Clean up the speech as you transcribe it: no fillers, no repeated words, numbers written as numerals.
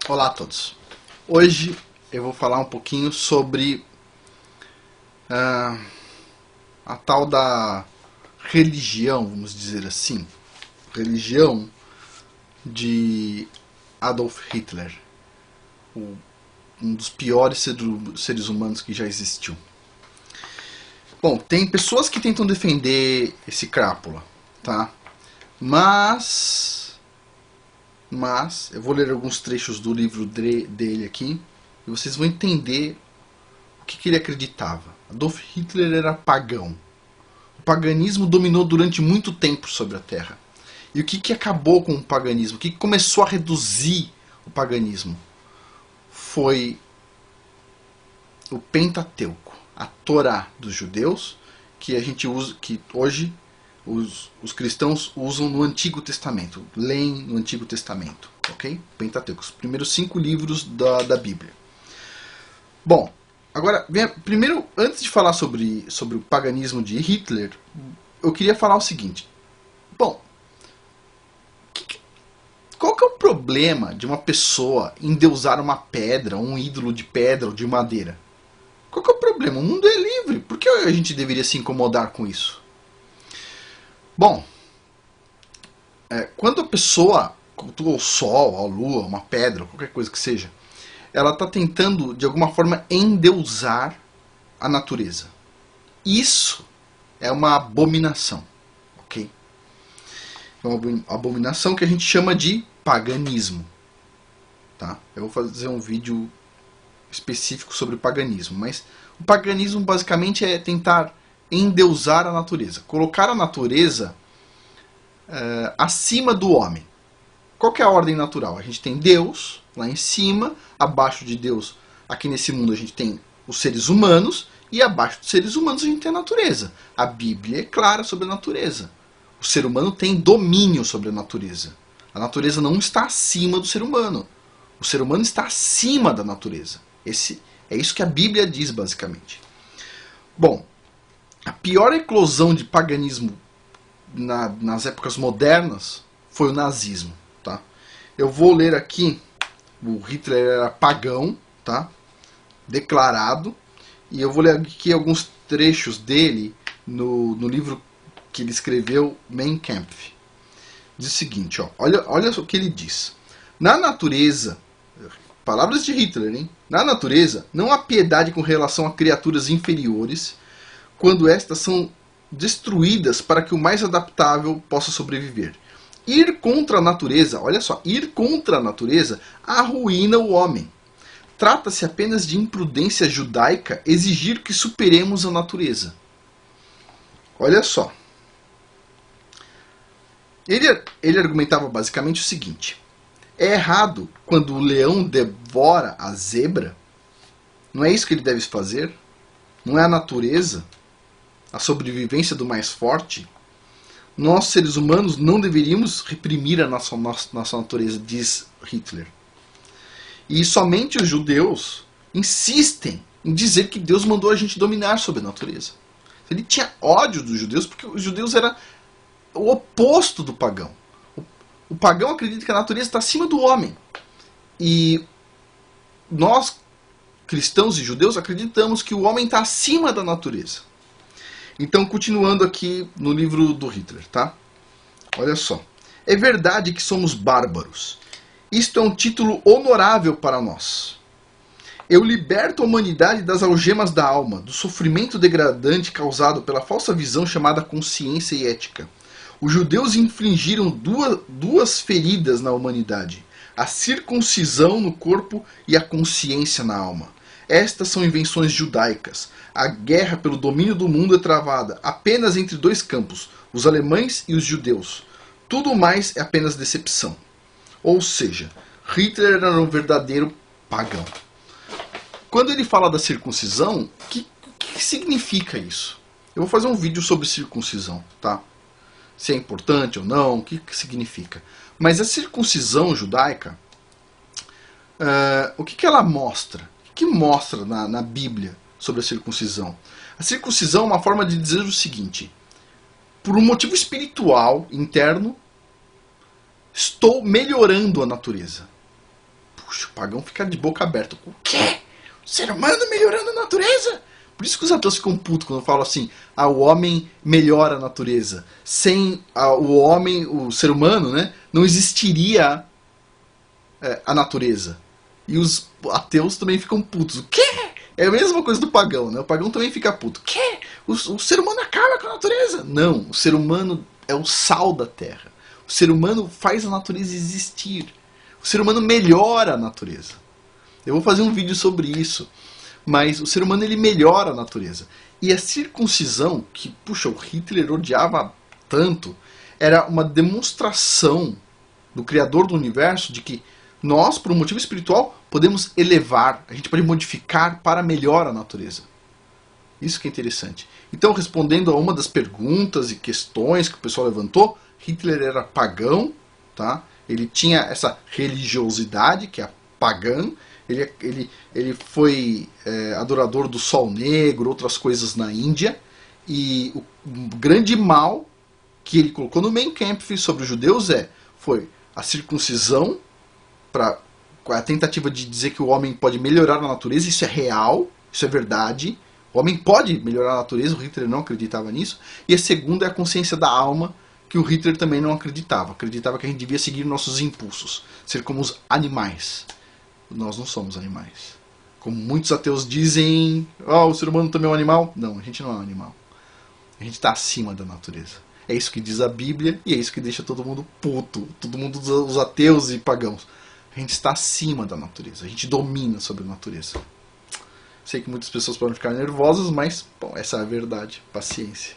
Olá a todos. Hoje eu vou falar um pouquinho sobre a tal da religião, vamos dizer assim, religião de Adolf Hitler, um dos piores seres humanos que já existiu. Bom, tem pessoas que tentam defender esse crápula, tá? Mas eu vou ler alguns trechos do livro dele aqui e vocês vão entender o que ele acreditava. Adolf Hitler era pagão. O paganismo dominou durante muito tempo sobre a Terra. E o que acabou com o paganismo? O que começou a reduzir o paganismo? Foi o Pentateuco, a Torá dos judeus, que a gente usa, que hoje os cristãos usam no Antigo Testamento, leem no Antigo Testamento, ok? Pentateuco, os primeiros 5 livros da Bíblia. Bom, agora, primeiro, antes de falar sobre o paganismo de Hitler, eu queria falar o seguinte. Bom, qual que é o problema de uma pessoa endeusar uma pedra, um ídolo de pedra ou de madeira? Qual que é o problema? O mundo é livre. Por que a gente deveria se incomodar com isso? Bom, quando a pessoa cultua o sol, a lua, uma pedra, qualquer coisa que seja, ela está tentando, de alguma forma, endeusar a natureza. Isso é uma abominação, ok? É uma abominação que a gente chama de paganismo. Tá? Eu vou fazer um vídeo específico sobre o paganismo, mas o paganismo basicamente é tentar endeusar a natureza, colocar a natureza acima do homem. Qual que é a ordem natural? A gente tem Deus lá em cima, abaixo de Deus, aqui nesse mundo a gente tem os seres humanos, e abaixo dos seres humanos a gente tem a natureza. A Bíblia é clara sobre a natureza. O ser humano tem domínio sobre a natureza. A natureza não está acima do ser humano. O ser humano está acima da natureza. É isso que a Bíblia diz, basicamente. Bom, a pior eclosão de paganismo nas épocas modernas foi o nazismo. Tá? Eu vou ler aqui, o Hitler era pagão, tá? Declarado, e eu vou ler aqui alguns trechos dele no livro que ele escreveu, Mein Kampf. Diz o seguinte, ó, olha o que ele diz. Na natureza, palavras de Hitler, hein? Na natureza, não há piedade com relação a criaturas inferiores, quando estas são destruídas para que o mais adaptável possa sobreviver. Ir contra a natureza, olha só, ir contra a natureza arruína o homem. Trata-se apenas de imprudência judaica exigir que superemos a natureza. Olha só. Ele argumentava basicamente o seguinte. É errado quando o leão devora a zebra? Não é isso que ele deve fazer? Não é a natureza? A sobrevivência do mais forte? Nós, seres humanos, não deveríamos reprimir a nossa natureza, diz Hitler. E somente os judeus insistem em dizer que Deus mandou a gente dominar sobre a natureza. Ele tinha ódio dos judeus porque os judeus eram o oposto do pagão. O pagão acredita que a natureza está acima do homem. E nós, cristãos e judeus, acreditamos que o homem está acima da natureza. Então, continuando aqui no livro do Hitler, tá? Olha só. É verdade que somos bárbaros. Isto é um título honorável para nós. Eu liberto a humanidade das algemas da alma, do sofrimento degradante causado pela falsa visão chamada consciência e ética. Os judeus infligiram duas feridas na humanidade: a circuncisão no corpo e a consciência na alma. Estas são invenções judaicas. A guerra pelo domínio do mundo é travada apenas entre 2 campos, os alemães e os judeus. Tudo mais é apenas decepção. Ou seja, Hitler era um verdadeiro pagão. Quando ele fala da circuncisão, o que significa isso? Eu vou fazer um vídeo sobre circuncisão, tá? Se é importante ou não, o que significa. Mas a circuncisão judaica, o que ela mostra? O que mostra na Bíblia sobre a circuncisão? A circuncisão é uma forma de dizer o seguinte: por um motivo espiritual interno, estou melhorando a natureza. puxa, o pagão fica de boca aberta. O quê? O ser humano melhorando a natureza? Por isso que os ateus ficam putos quando eu falo assim, o homem melhora a natureza. Sem o homem, o ser humano, né, não existiria a natureza. E os ateus também ficam putos. O quê? É a mesma coisa do pagão, né? O pagão também fica puto. O quê? O ser humano acaba com a natureza? Não, o ser humano é o sal da terra. O ser humano faz a natureza existir. O ser humano melhora a natureza. Eu vou fazer um vídeo sobre isso. Mas o ser humano ele melhora a natureza. E a circuncisão, que puxa, o Hitler odiava tanto, era uma demonstração do Criador do Universo de que nós, por um motivo espiritual, podemos elevar, a gente pode modificar para melhor a natureza. Isso que é interessante. Então, respondendo a uma das perguntas e questões que o pessoal levantou, Hitler era pagão, tá? Ele tinha essa religiosidade, que é a pagã. Ele foi adorador do Sol Negro, outras coisas na Índia. E o grande mal que ele colocou no Mein Kampf sobre os judeus foi a circuncisão, para a tentativa de dizer que o homem pode melhorar a natureza. Isso é real, isso é verdade. O homem pode melhorar a natureza, o Hitler não acreditava nisso. E a segunda é a consciência da alma, que o Hitler também não acreditava. Acreditava que a gente devia seguir nossos impulsos, ser como os animais. Nós não somos animais. Como muitos ateus dizem, o ser humano também é um animal. Não, a gente não é um animal. A gente está acima da natureza. É isso que diz a Bíblia e é isso que deixa todo mundo puto. Todo mundo, os ateus e pagãos. A gente está acima da natureza. A gente domina sobre a natureza. Sei que muitas pessoas podem ficar nervosas, mas bom, essa é a verdade. Paciência.